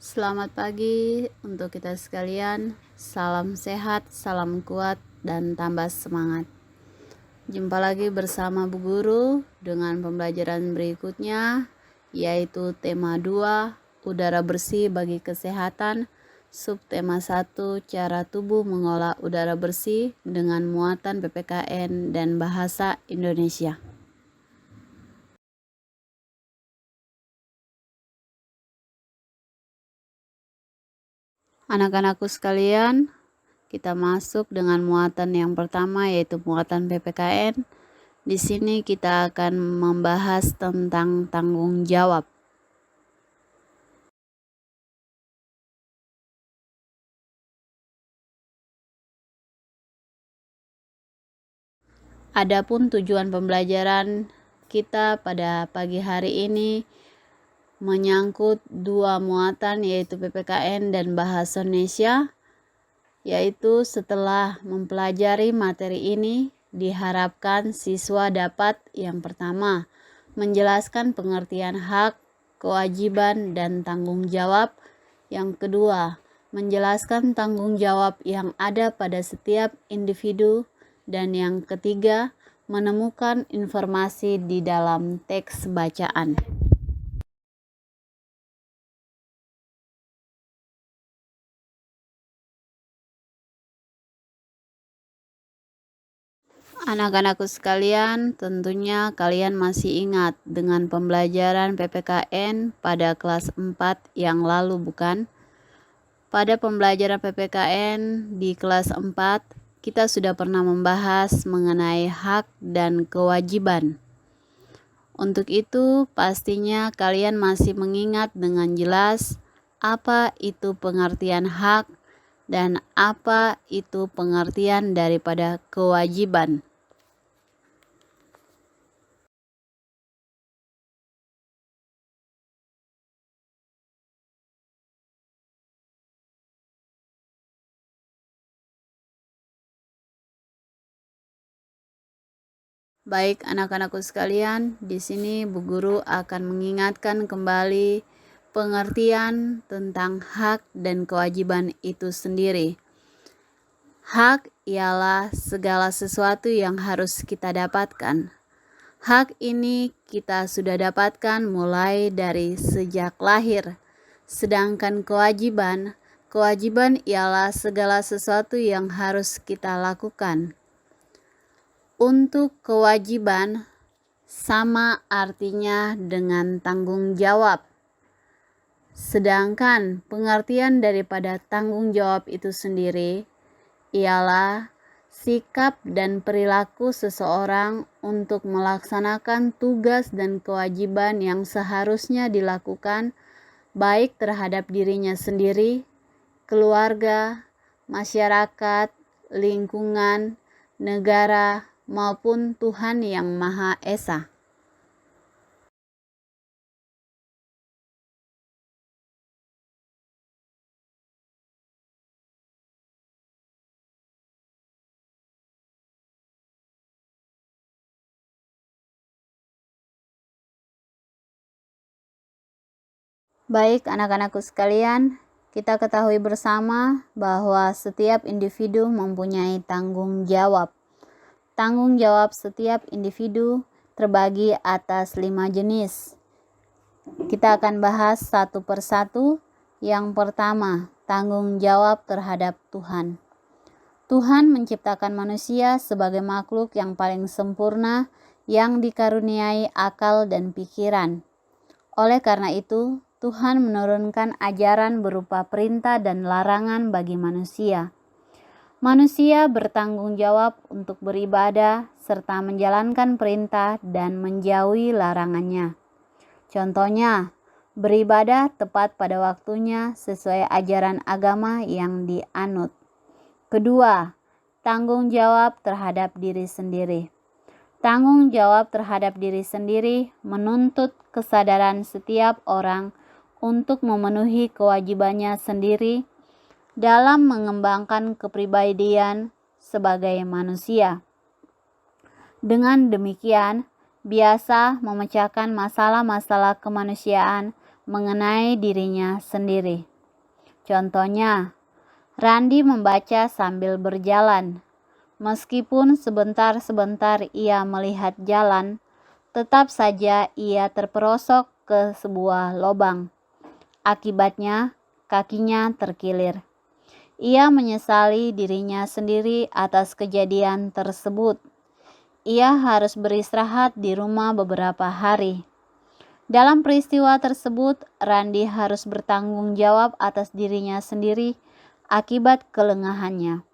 Selamat pagi untuk kita sekalian. Salam sehat, salam kuat, dan tambah semangat. Jumpa lagi bersama Bu Guru dengan pembelajaran berikutnya, yaitu tema 2, udara bersih bagi kesehatan. Subtema 1, cara tubuh mengolah udara bersih dengan muatan PPKN dan bahasa Indonesia. Anak-anakku sekalian, kita masuk dengan muatan yang pertama, yaitu muatan PPKN. Di sini kita akan membahas tentang tanggung jawab. Adapun tujuan pembelajaran kita pada pagi hari ini menyangkut dua muatan, yaitu PPKN dan bahasa Indonesia. Yaitu setelah mempelajari materi ini, diharapkan siswa dapat yang pertama, menjelaskan pengertian hak, kewajiban, dan tanggung jawab. Yang kedua, menjelaskan tanggung jawab yang ada pada setiap individu. Dan yang ketiga, menemukan informasi di dalam teks bacaan. Anak-anakku sekalian, tentunya kalian masih ingat dengan pembelajaran PPKN pada kelas 4 yang lalu, bukan? Pada pembelajaran PPKN di kelas 4, kita sudah pernah membahas mengenai hak dan kewajiban. Untuk itu, pastinya kalian masih mengingat dengan jelas apa itu pengertian hak dan apa itu pengertian daripada kewajiban. Baik anak-anakku sekalian, di sini Bu Guru akan mengingatkan kembali pengertian tentang hak dan kewajiban itu sendiri. Hak ialah segala sesuatu yang harus kita dapatkan. Hak ini kita sudah dapatkan mulai dari sejak lahir. Sedangkan kewajiban ialah segala sesuatu yang harus kita lakukan. Untuk kewajiban sama artinya dengan tanggung jawab. Sedangkan pengertian daripada tanggung jawab itu sendiri ialah sikap dan perilaku seseorang untuk melaksanakan tugas dan kewajiban yang seharusnya dilakukan baik terhadap dirinya sendiri, keluarga, masyarakat, lingkungan, negara, maupun Tuhan Yang Maha Esa. Baik anak-anakku sekalian, kita ketahui bersama bahwa setiap individu mempunyai tanggung jawab. Tanggung jawab setiap individu terbagi atas 5 jenis. Kita akan bahas satu persatu. Yang pertama, tanggung jawab terhadap Tuhan. Tuhan menciptakan manusia sebagai makhluk yang paling sempurna yang dikaruniai akal dan pikiran. Oleh karena itu, Tuhan menurunkan ajaran berupa perintah dan larangan bagi manusia. Manusia bertanggung jawab untuk beribadah serta menjalankan perintah dan menjauhi larangannya. Contohnya, beribadah tepat pada waktunya sesuai ajaran agama yang dianut. Kedua, tanggung jawab terhadap diri sendiri. Tanggung jawab terhadap diri sendiri menuntut kesadaran setiap orang untuk memenuhi kewajibannya sendiri dalam mengembangkan kepribadian sebagai manusia. Dengan demikian, biasa memecahkan masalah-masalah kemanusiaan mengenai dirinya sendiri. Contohnya, Randi membaca sambil berjalan. Meskipun sebentar-sebentar ia melihat jalan, tetap saja ia terperosok ke sebuah lubang. Akibatnya, kakinya terkilir. Ia menyesali dirinya sendiri atas kejadian tersebut. Ia harus beristirahat di rumah beberapa hari. Dalam peristiwa tersebut, Randi harus bertanggung jawab atas dirinya sendiri akibat kelengahannya.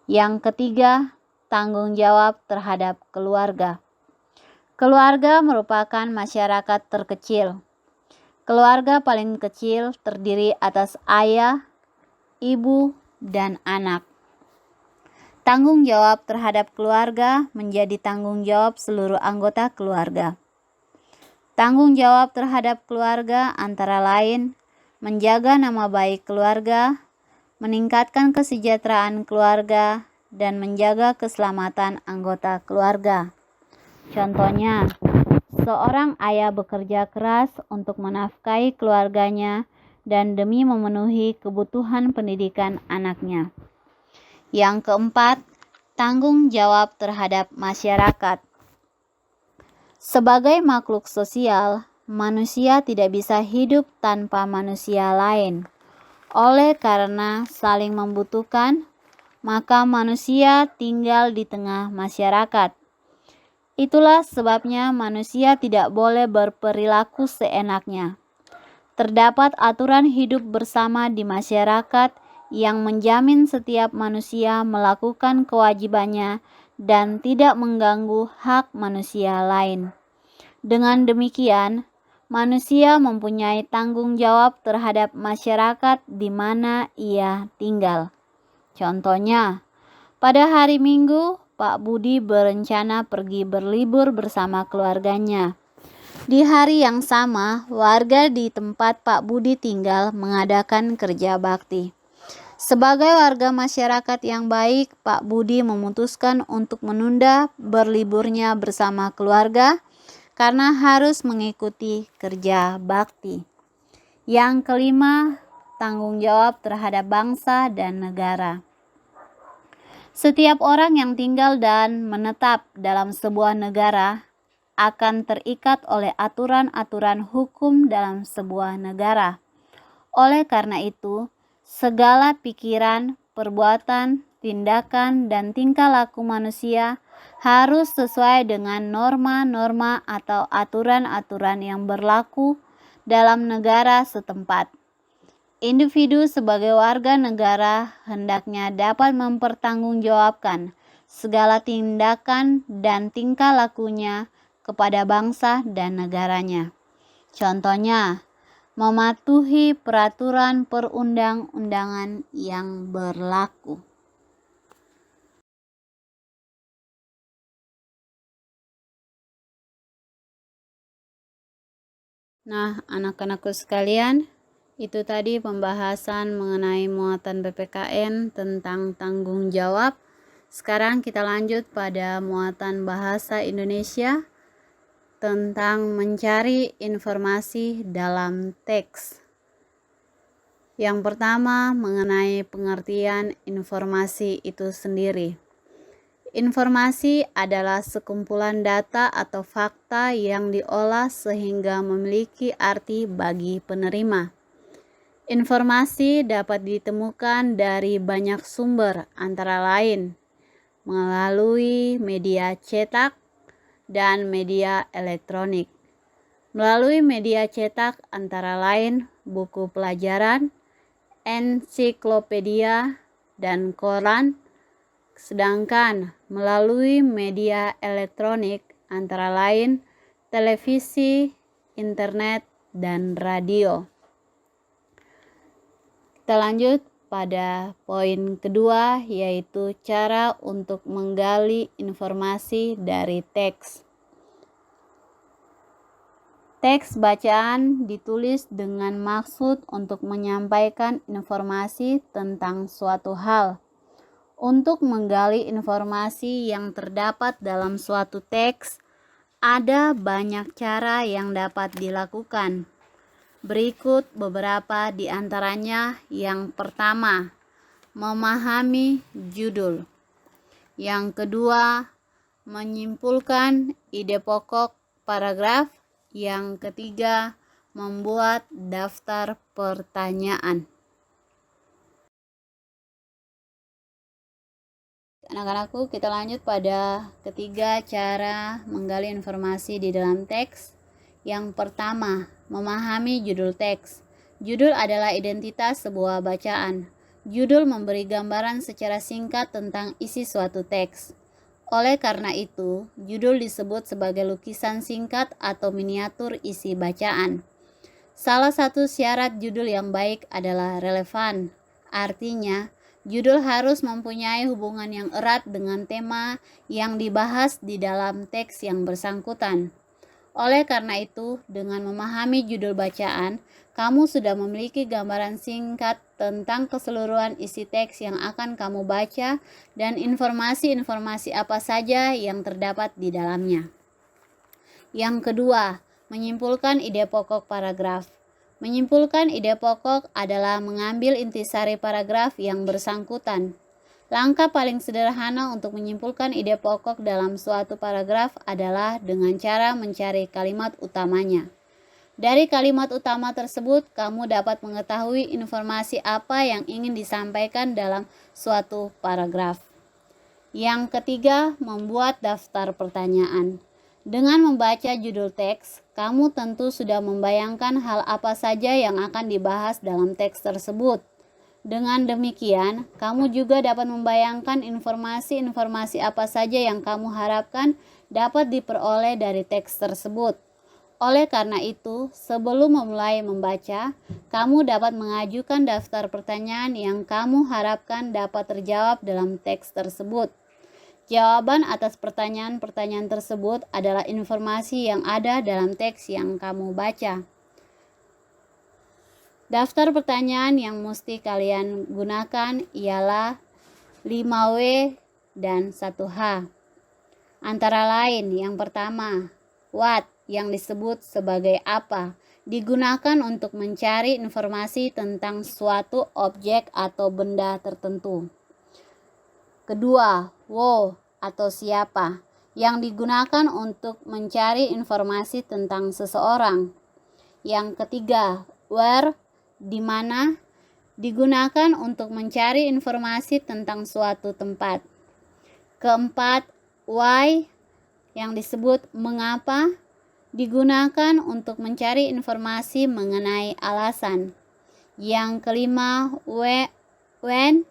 Yang ketiga, tanggung jawab terhadap keluarga. Keluarga merupakan masyarakat terkecil. Keluarga paling kecil terdiri atas ayah, ibu, dan anak. Tanggung jawab terhadap keluarga menjadi tanggung jawab seluruh anggota keluarga. Tanggung jawab terhadap keluarga antara lain menjaga nama baik keluarga, meningkatkan kesejahteraan keluarga, dan menjaga keselamatan anggota keluarga. Contohnya, seorang ayah bekerja keras untuk menafkahi keluarganya dan demi memenuhi kebutuhan pendidikan anaknya. Yang keempat, tanggung jawab terhadap masyarakat. Sebagai makhluk sosial, manusia tidak bisa hidup tanpa manusia lain. Oleh karena saling membutuhkan, maka manusia tinggal di tengah masyarakat. Itulah sebabnya manusia tidak boleh berperilaku seenaknya. Terdapat aturan hidup bersama di masyarakat yang menjamin setiap manusia melakukan kewajibannya dan tidak mengganggu hak manusia lain. Dengan demikian, manusia mempunyai tanggung jawab terhadap masyarakat di mana ia tinggal. Contohnya, pada hari Minggu, Pak Budi berencana pergi berlibur bersama keluarganya. Di hari yang sama, warga di tempat Pak Budi tinggal mengadakan kerja bakti. Sebagai warga masyarakat yang baik, Pak Budi memutuskan untuk menunda berliburnya bersama keluarga karena harus mengikuti kerja bakti. Yang kelima, tanggung jawab terhadap bangsa dan negara. Setiap orang yang tinggal dan menetap dalam sebuah negara akan terikat oleh aturan-aturan hukum dalam sebuah negara. Oleh karena itu, segala pikiran, perbuatan, tindakan, dan tingkah laku manusia harus sesuai dengan norma-norma atau aturan-aturan yang berlaku dalam negara setempat. Individu sebagai warga negara hendaknya dapat mempertanggungjawabkan segala tindakan dan tingkah lakunya kepada bangsa dan negaranya. Contohnya, mematuhi peraturan perundang-undangan yang berlaku. Nah, anak-anakku sekalian, itu tadi pembahasan mengenai muatan PPKN tentang tanggung jawab. Sekarang kita lanjut pada muatan bahasa Indonesia tentang mencari informasi dalam teks. Yang pertama, mengenai pengertian informasi itu sendiri. Informasi adalah sekumpulan data atau fakta yang diolah sehingga memiliki arti bagi penerima. Informasi dapat ditemukan dari banyak sumber, antara lain melalui media cetak dan media elektronik. Melalui media cetak antara lain buku pelajaran, ensiklopedia, dan koran. Sedangkan melalui media elektronik antara lain televisi, internet, dan radio. Kita lanjut pada poin kedua, yaitu cara untuk menggali informasi dari teks. Teks bacaan ditulis dengan maksud untuk menyampaikan informasi tentang suatu hal. Untuk menggali informasi yang terdapat dalam suatu teks, ada banyak cara yang dapat dilakukan. Berikut beberapa di antaranya. Yang pertama, memahami judul. Yang kedua, menyimpulkan ide pokok paragraf. Yang ketiga, membuat daftar pertanyaan. Anak-anakku, kita lanjut pada ketiga cara menggali informasi di dalam teks. Yang pertama, memahami judul teks. Judul adalah identitas sebuah bacaan. Judul memberi gambaran secara singkat tentang isi suatu teks. Oleh karena itu, judul disebut sebagai lukisan singkat atau miniatur isi bacaan. Salah satu syarat judul yang baik adalah relevan. Artinya, judul harus mempunyai hubungan yang erat dengan tema yang dibahas di dalam teks yang bersangkutan. Oleh karena itu, dengan memahami judul bacaan, kamu sudah memiliki gambaran singkat tentang keseluruhan isi teks yang akan kamu baca dan informasi-informasi apa saja yang terdapat di dalamnya. Yang kedua, menyimpulkan ide pokok paragraf. Menyimpulkan ide pokok adalah mengambil intisari paragraf yang bersangkutan. Langkah paling sederhana untuk menyimpulkan ide pokok dalam suatu paragraf adalah dengan cara mencari kalimat utamanya. Dari kalimat utama tersebut, kamu dapat mengetahui informasi apa yang ingin disampaikan dalam suatu paragraf. Yang ketiga, membuat daftar pertanyaan. Dengan membaca judul teks, kamu tentu sudah membayangkan hal apa saja yang akan dibahas dalam teks tersebut. Dengan demikian, kamu juga dapat membayangkan informasi-informasi apa saja yang kamu harapkan dapat diperoleh dari teks tersebut. Oleh karena itu, sebelum memulai membaca, kamu dapat mengajukan daftar pertanyaan yang kamu harapkan dapat terjawab dalam teks tersebut. Jawaban atas pertanyaan-pertanyaan tersebut adalah informasi yang ada dalam teks yang kamu baca. Daftar pertanyaan yang mesti kalian gunakan ialah 5W dan 1H. Antara lain, yang pertama, what yang disebut sebagai apa, digunakan untuk mencari informasi tentang suatu objek atau benda tertentu. Kedua, who atau siapa, yang digunakan untuk mencari informasi tentang seseorang. Yang ketiga, where, di mana, digunakan untuk mencari informasi tentang suatu tempat. Keempat, why, yang disebut mengapa, digunakan untuk mencari informasi mengenai alasan. Yang kelima, when,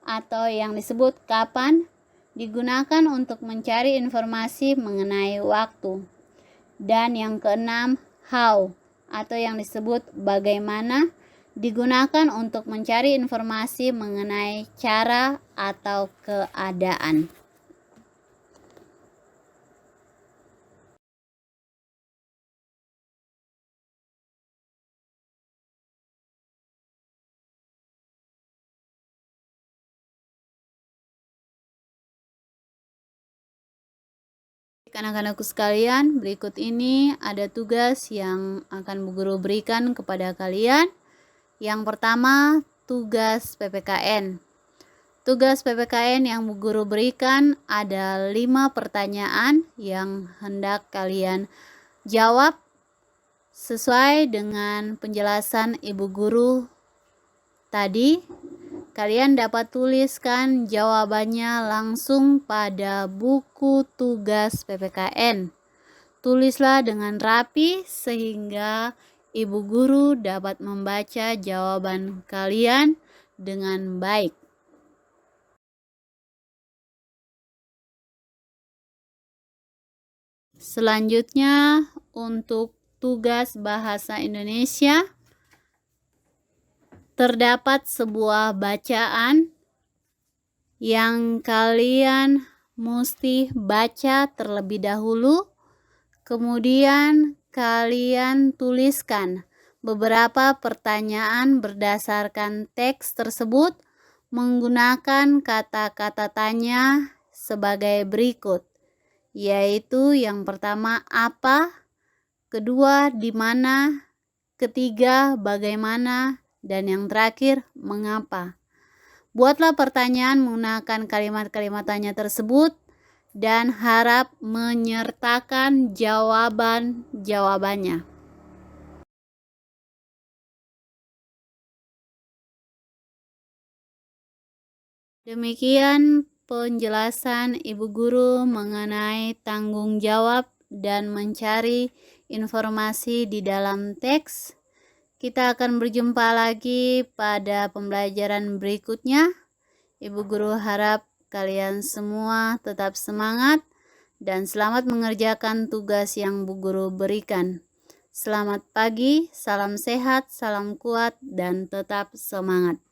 atau yang disebut kapan, digunakan untuk mencari informasi mengenai waktu. Dan yang keenam, how, atau yang disebut bagaimana, digunakan untuk mencari informasi mengenai cara atau keadaan. Anak-anakku sekalian, berikut ini ada tugas yang akan Bu Guru berikan kepada kalian. Yang pertama, tugas PPKN. Tugas PPKN yang Bu Guru berikan ada 5 pertanyaan yang hendak kalian jawab sesuai dengan penjelasan Ibu Guru tadi. Kalian dapat tuliskan jawabannya langsung pada buku tugas PPKN. Tulislah dengan rapi sehingga Ibu Guru dapat membaca jawaban kalian dengan baik. Selanjutnya, untuk tugas bahasa Indonesia, terdapat sebuah bacaan yang kalian mesti baca terlebih dahulu. Kemudian kalian tuliskan beberapa pertanyaan berdasarkan teks tersebut menggunakan kata-kata tanya sebagai berikut, yaitu yang pertama apa, kedua di mana, ketiga bagaimana, dan yang terakhir mengapa. Buatlah pertanyaan menggunakan kalimat-kalimat tanya tersebut dan harap menyertakan jawaban-jawabannya. Demikian penjelasan Ibu Guru mengenai tanggung jawab dan mencari informasi di dalam teks. Kita akan berjumpa lagi pada pembelajaran berikutnya. Ibu Guru harap kalian semua tetap semangat dan selamat mengerjakan tugas yang Bu Guru berikan. Selamat pagi, salam sehat, salam kuat, dan tetap semangat.